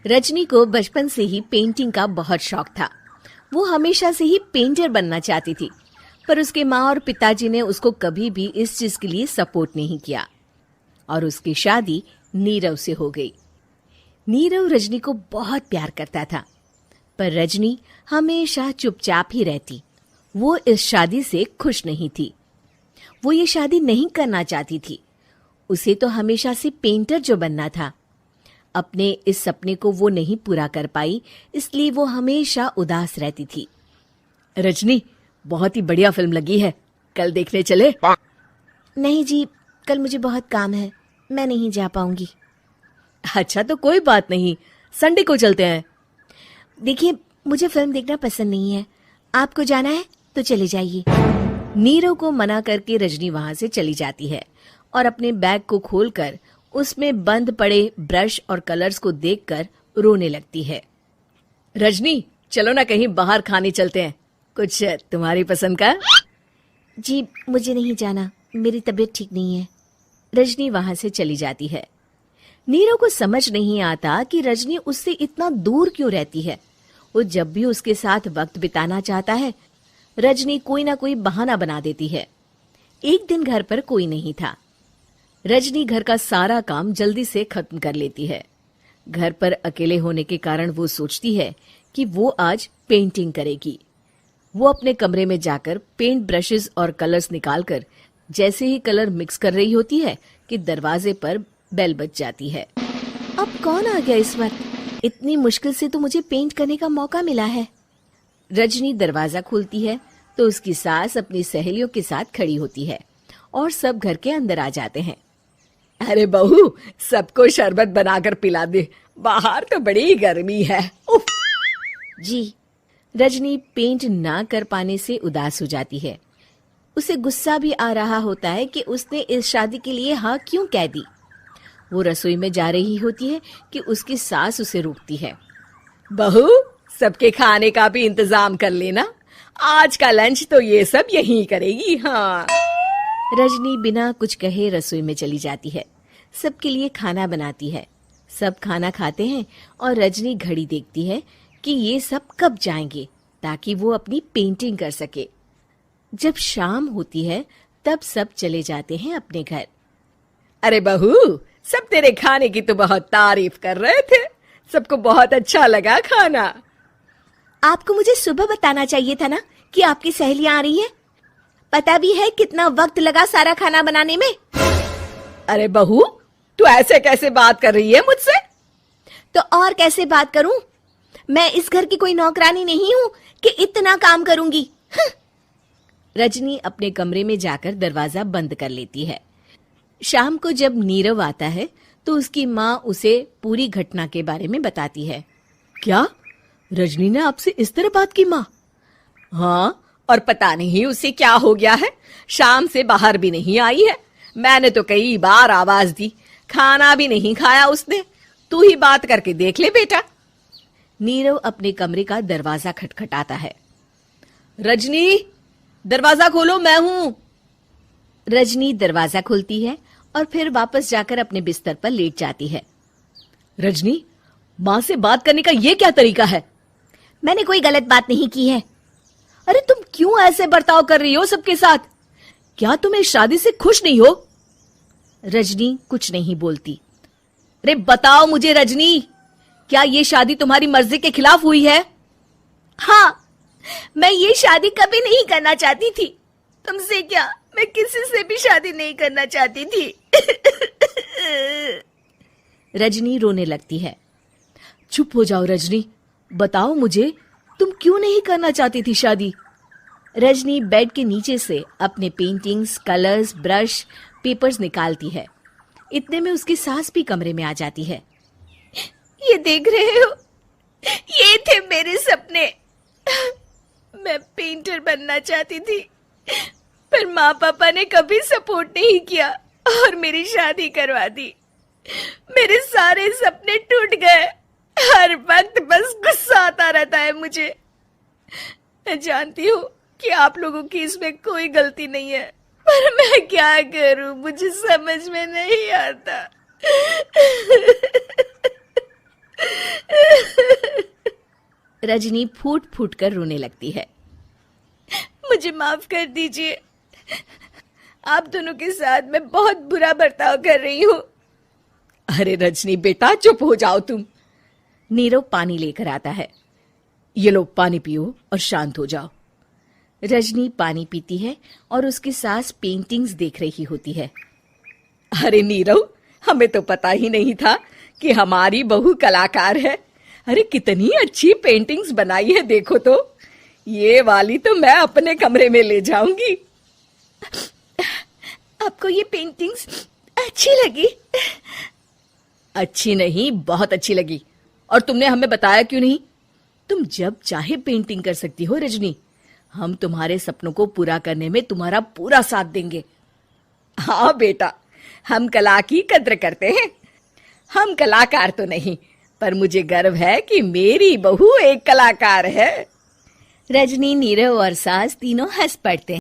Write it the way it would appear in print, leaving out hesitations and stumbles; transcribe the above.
रजनी को बचपन से ही पेंटिंग का बहुत शौक था। वो हमेशा से ही पेंटर बनना चाहती थी, पर उसके माँ और पिताजी ने उसको कभी भी इस चीज के लिए सपोर्ट नहीं किया और उसकी शादी नीरव से हो गई। नीरव रजनी को बहुत प्यार करता था, पर रजनी हमेशा चुपचाप ही रहती। वो इस शादी से खुश नहीं थी। वो ये शादी नहीं करना चाहती थी। उसे तो हमेशा से पेंटर जो बनना था। अपने इस सपने को वो नहीं पूरा कर पाई, इसलिए वो हमेशा उदास रहती थी। रजनी, बहुत ही बढ़िया फिल्म लगी है, कल देखने चले? नहीं जी, कल मुझे बहुत काम है, मैं नहीं जा पाऊंगी। अच्छा तो कोई बात नहीं, संडे को चलते हैं। देखिए, मुझे फिल्म देखना पसंद नहीं है। आपको जाना है तो चले जाइए। नीरव को मना करके रजनी वहां से चली जाती है और अपने बैग को खोलकर उसमें बंद पड़े ब्रश और कलर्स को देखकर रोने लगती है। रजनी, चलो ना कहीं बाहर खाने चलते हैं, कुछ तुम्हारी पसंद का। जी, मुझे नहीं जाना, मेरी तबीयत ठीक नहीं है। रजनी वहां से चली जाती है। नीरव को समझ नहीं आता कि रजनी उससे इतना दूर क्यों रहती है। वो जब भी उसके साथ वक्त बिताना चाहता है, रजनी कोई ना कोई बहाना बना देती है। एक दिन घर पर कोई नहीं था। रजनी घर का सारा काम जल्दी से खत्म कर लेती है। घर पर अकेले होने के कारण वो सोचती है कि वो आज पेंटिंग करेगी। वो अपने कमरे में जाकर पेंट ब्रशेस और कलर्स निकालकर जैसे ही कलर मिक्स कर रही होती है कि दरवाजे पर बेल बज जाती है। अब कौन आ गया इस वक्त? इतनी मुश्किल से तो मुझे पेंट करने का मौका मिला है। रजनी दरवाजा खोलती है तो उसकी सास अपनी सहेलियों के साथ खड़ी होती है और सब घर के अंदर आ जाते हैं। अरे बहू, सबको शरबत बनाकर पिला दे, बाहर तो बड़ी गर्मी है। उफ। जी। रजनी पेंट ना कर पाने से उदास हो जाती है। उसे गुस्सा भी आ रहा होता है कि उसने इस शादी के लिए हाँ क्यों कह दी। वो रसोई में जा रही होती है कि उसकी सास उसे रोकती है। बहू, सबके खाने का भी इंतजाम कर लेना, आज का लंच तो ये सब यहीं करेगी। हाँ। रजनी बिना कुछ कहे रसोई में चली जाती है। सबके लिए खाना बनाती है। सब खाना खाते हैं और रजनी घड़ी देखती है कि ये सब कब जाएंगे ताकि वो अपनी पेंटिंग कर सके। जब शाम होती है तब सब चले जाते हैं अपने घर। अरे बहू, सब तेरे खाने की तो बहुत तारीफ कर रहे थे, सबको बहुत अच्छा लगा खाना। आपको मुझे सुबह बताना चाहिए था ना कि आपकी सहेलियां आ रही हैं। पता भी है कितना वक्त लगा सारा खाना बनाने में। अरे बहू, तू ऐसे कैसे बात कर रही है मुझसे? तो और कैसे बात करूं? मैं इस घर की कोई नौकरानी नहीं हूं कि इतना काम करूंगी। रजनी अपने कमरे में जाकर दरवाजा बंद कर लेती है। शाम को जब नीरव आता है तो उसकी माँ उसे पूरी घटना के बारे में बताती है। क्या? रजनी ने आपसे इस तरह बात की माँ? हाँ, और पता नहीं उसे क्या हो गया है, शाम से बाहर भी नहीं आई है। मैंने तो कई बार आवाज दी, खाना भी नहीं खाया उसने। तू ही बात करके देख ले बेटा। नीरव अपने कमरे का दरवाजा खटखटाता है। रजनी, दरवाजा खोलो, मैं हूं। रजनी दरवाजा खोलती है और फिर वापस जाकर अपने बिस्तर पर लेट जाती है। रजनी, माँ से बात करने का ये क्या तरीका है? मैंने कोई गलत बात नहीं की है। अरे तुम क्यों ऐसे बर्ताव कर रही हो सबके साथ? क्या तुम इस शादी से खुश नहीं हो? रजनी कुछ नहीं बोलती। अरे बताओ मुझे रजनी, क्या ये शादी तुम्हारी मर्जी के खिलाफ हुई है? हाँ, मैं ये शादी कभी नहीं करना चाहती थी। तुमसे क्या, मैं किसी से भी शादी नहीं करना चाहती थी। रजनी रोने लगती है। चुप हो जाओ रजनी, बताओ मुझे, तुम क्यों नहीं करना चाहती थी शादी? रजनी बेड के नीचे से अपने पेंटिंग्स, कलर्स, ब्रश, पेपर्स निकालती है। इतने में उसकी सास भी कमरे में आ जाती है। ये देख रहे हो, ये थे मेरे सपने। मैं पेंटर बनना चाहती थी, पर माँ पापा ने कभी सपोर्ट नहीं किया और मेरी शादी करवा दी। मेरे सारे सपने टूट गए। हर वक्त बस गुस्सा आता रहता है मुझे। मैं जानती हूँ कि आप लोगों की इसमें कोई गलती नहीं है, पर मैं क्या करूं, मुझे समझ में नहीं आता। रजनी फूट फूट कर रोने लगती है। मुझे माफ कर दीजिए, आप दोनों के साथ मैं बहुत बुरा बर्ताव कर रही हूँ। अरे रजनी बेटा, चुप हो जाओ तुम। नीरव पानी लेकर आता है। ये लो पानी पियो और शांत हो जाओ। रजनी पानी पीती है और उसकी सास पेंटिंग्स देख रही होती है। अरे नीरव, हमें तो पता ही नहीं था कि हमारी बहू कलाकार है। अरे कितनी अच्छी पेंटिंग्स बनाई है, देखो तो। ये वाली तो मैं अपने कमरे में ले जाऊंगी। आपको ये पेंटिंग्स अच्छी लगी? अच्छी नहीं, बहुत अच्छी लगी। और तुमने हमें बताया क्यों नहीं? तुम जब चाहे पेंटिंग कर सकती हो रजनी। हम तुम्हारे सपनों को पूरा करने में तुम्हारा पूरा साथ देंगे। हाँ बेटा, हम कला की कद्र करते हैं। हम कलाकार तो नहीं, पर मुझे गर्व है कि मेरी बहू एक कलाकार है। रजनी, नीरव और सास तीनों हंस पड़ते हैं।